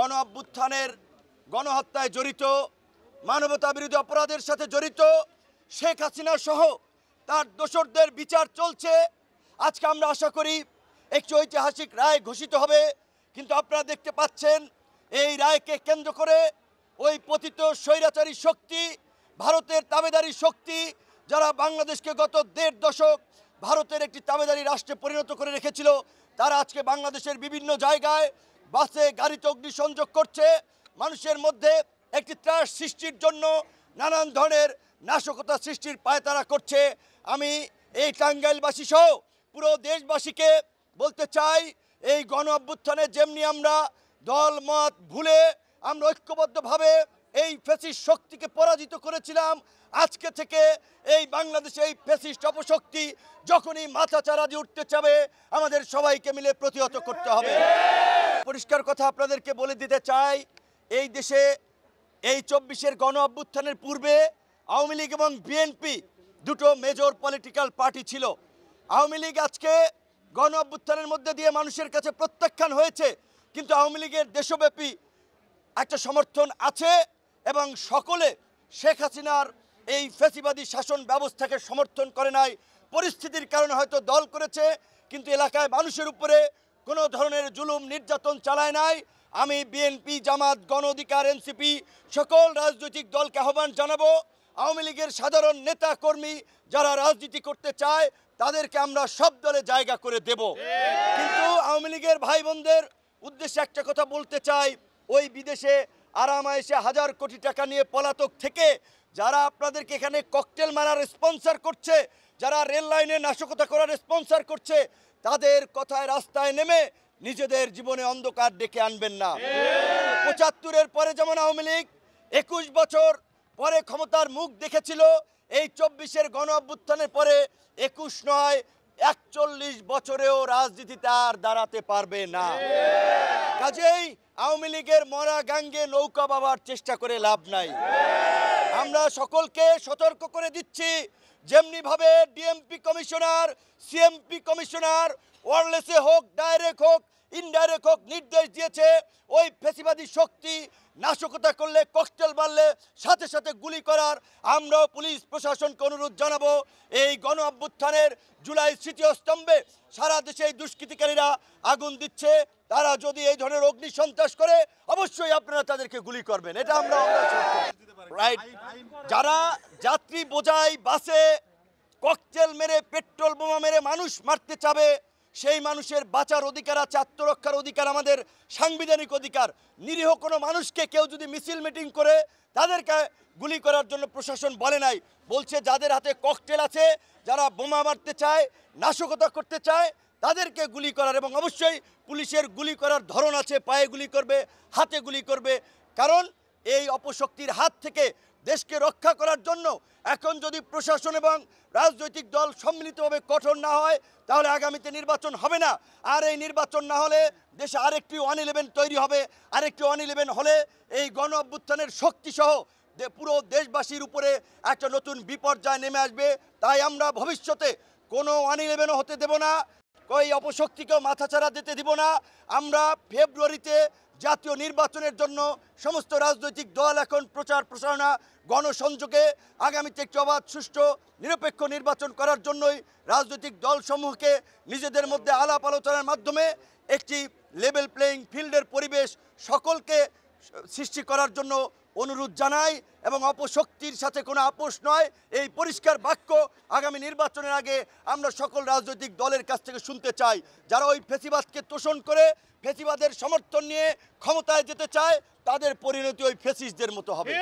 গণ অভ্যুত্থানের গণহত্যায় জড়িত, মানবতা বিরোধী অপরাধের সাথে জড়িত শেখ হাসিনা সহ তার দোসরদের বিচার চলছে। আজকে আমরা আশা করি একটি ঐতিহাসিক রায় ঘোষিত হবে, কিন্তু আপনারা দেখতে পাচ্ছেন এই রায়কে কেন্দ্র করে ওই পতিত স্বৈরাচারী শক্তি, ভারতের তাবেদারি শক্তি, যারা বাংলাদেশকে গত ১.৫ দশক ভারতের একটি তাবেদারি রাষ্ট্রে পরিণত করে রেখেছিল, তারা আজকে বাংলাদেশের বিভিন্ন জায়গায় বাসে গাড়িতে অগ্নিসংযোগ করছে, মানুষের মধ্যে একটি ত্রাস সৃষ্টির জন্য নানান ধরনের নাশকতা সৃষ্টির পায়তারা করছে। আমি এই টাঙ্গাইলবাসী সহ পুরো দেশবাসীকে বলতে চাই, এই গণ অভ্যুত্থানে যেমনি আমরা দল মত ভুলে আমরা ঐক্যবদ্ধভাবে এই ফ্যাসিস্ট শক্তিকে পরাজিত করেছিলাম, আজকে থেকে এই বাংলাদেশে এই ফ্যাসিস্ট অপশক্তি যখনই মাথাচাড়া দিয়ে উঠতে চাবে, আমাদের সবাইকে মিলে প্রতিহত করতে হবে। পরিষ্কার কথা আপনাদেরকে বলে দিতে চাই, এই দেশে এই ২৪-এর গণ অভ্যুত্থানের পূর্বে আওয়ামী লীগ এবং বিএনপি দুটো মেজর পলিটিক্যাল পার্টি ছিল। আওয়ামী লীগ আজকে গণ অভ্যুত্থানের মধ্যে দিয়ে মানুষের কাছে প্রত্যাখ্যান হয়েছে, কিন্তু আওয়ামী লীগের দেশব্যাপী একটা সমর্থন আছে এবং সকলে শেখ হাসিনার এই ফ্যাসিবাদী শাসন ব্যবস্থাকে সমর্থন করে নাই। পরিস্থিতির কারণে হয়তো দল করেছে, কিন্তু এলাকায় মানুষের উপরে কোনো ধরনের জুলুম নির্যাতন চালায় নাই। আমি বিএনপি, জামাত, গণ অধিকার, এনসিপি সকল রাজনৈতিক দলকে আহ্বান জানাবো, আওয়ামী লীগের সাধারণ নেতা কর্মী যারা রাজনীতি করতে চায় তাদেরকে আমরা সব দলে জায়গা করে দেব। কিন্তু আওয়ামী লীগের ভাই বোনদের উদ্দেশ্যে একটা কথা বলতে চাই, ওই বিদেশে আরামায়েশে হাজার কোটি টাকা নিয়ে পলাতক থেকে যারা আপনাদেরকে এখানে ককটেল মারার স্পন্সর করছে, যারা রেল লাইনে নাশকতা করার স্পন্সর করছে, তাদের কথায় রাস্তায় নেমে নিজেদের জীবনে অন্ধকার ডেকে আনবেন না। ৭৫-এর পরে যেমন আওয়ামী লীগ ২১ বছর পরে ক্ষমতার মুখ দেখেছিল, এই ২৪-এর গণ অভ্যুত্থানের পরে ২১ নয় ৪১ বছরেও রাজনীতিতে আর দাঁড়াতে পারবে না। কাজেই আওয়ামী লীগের মরা গাঙ্গে নৌকা বাবার চেষ্টা করে লাভ নাই। আমরা সকলকে সতর্ক করে দিচ্ছি, যেমনিভাবে ডিএমপি কমিশনার, সিএমপি কমিশনার ওয়্যারলেসে হোক, ডাইরেক্ট হোক, ইনডাইরেক্ট হোক নির্দেশ দিয়েছে, ওই ফ্যাসিবাদী শক্তি নাশকতা করলে, ককটেল মারলে সাথে সাথে গুলি করার, আমরাও পুলিশ প্রশাসনকে অনুরোধ জানাবো, এই গণ অভ্যুত্থানের জুলাই স্মৃতিস্তম্ভে সারা দেশে এই দুষ্কৃতিকারীরা আগুন দিচ্ছে, তারা যদি এই ধরনের অগ্নি সন্ত্রাস করে অবশ্যই আপনারা তাদেরকে গুলি করবেন, এটা আমরা রাইট। যারা যাত্রী বোঝাই বাসে ককটেল মেরে, পেট্রোল বোমা মেরে মানুষ মারতে চাবে, সেই মানুষের বাঁচার অধিকার আছে, আত্মরক্ষার অধিকার আমাদের সাংবিধানিক অধিকার। নিরীহ কোনো মানুষকে কেউ যদি মিছিল মিটিং করে তাদেরকে গুলি করার জন্য প্রশাসন বলে নাই, বলছে যাদের হাতে ককটেল আছে, যারা বোমা মারতে চায়, নাশকতা করতে চায়, তাদেরকে গুলি করার। এবং অবশ্যই পুলিশের গুলি করার ধরন আছে, পায়ে গুলি করবে, হাতে গুলি করবে, কারণ এই অপশক্তির হাত থেকে দেশকে রক্ষা করার জন্য এখন যদি প্রশাসন এবং রাজনৈতিক দল সম্মিলিতভাবে কঠোর না হয়, তাহলে আগামীতে নির্বাচন হবে না। আর এই নির্বাচন না হলে দেশে আরেকটি 1-11 তৈরি হবে, আরেকটি 1-11 হলে এই গণ অভ্যুত্থানের শক্তিসহ পুরো দেশবাসীর উপরে একটা নতুন বিপর্যয় নেমে আসবে। তাই আমরা ভবিষ্যতে কোনো 1-11 হতে দেব না, ওই অপশক্তিকেও মাথাচাড়া দিতে দিব না। আমরা ফেব্রুয়ারিতে জাতীয় নির্বাচনের জন্য সমস্ত রাজনৈতিক দল এখন প্রচার প্রচারণা, গণসংযোগে আগামীতে একটি অবাধ, সুষ্ঠু, নিরপেক্ষ নির্বাচন করার জন্যই রাজনৈতিক দলসমূহকে নিজেদের মধ্যে আলাপ আলোচনার মাধ্যমে একটি লেভেল প্লেয়িং ফিল্ডের পরিবেশ সকলকে সৃষ্টি করার জন্য অনুরোধ জানাই। এবং অপশক্তির সাথে কোনো আপোষ নয়, এই পরিষ্কার বাক্য আগামী নির্বাচনের আগে আমরা সকল রাজনৈতিক দলের কাছ থেকে শুনতে চাই। যারা ওই ফ্যাসিবাদকে তোষণ করে ফ্যাসিবাদের সমর্থন নিয়ে ক্ষমতায় যেতে চায়, তাদের পরিণতি ওই ফ্যাসিস্টদের মতো হবে।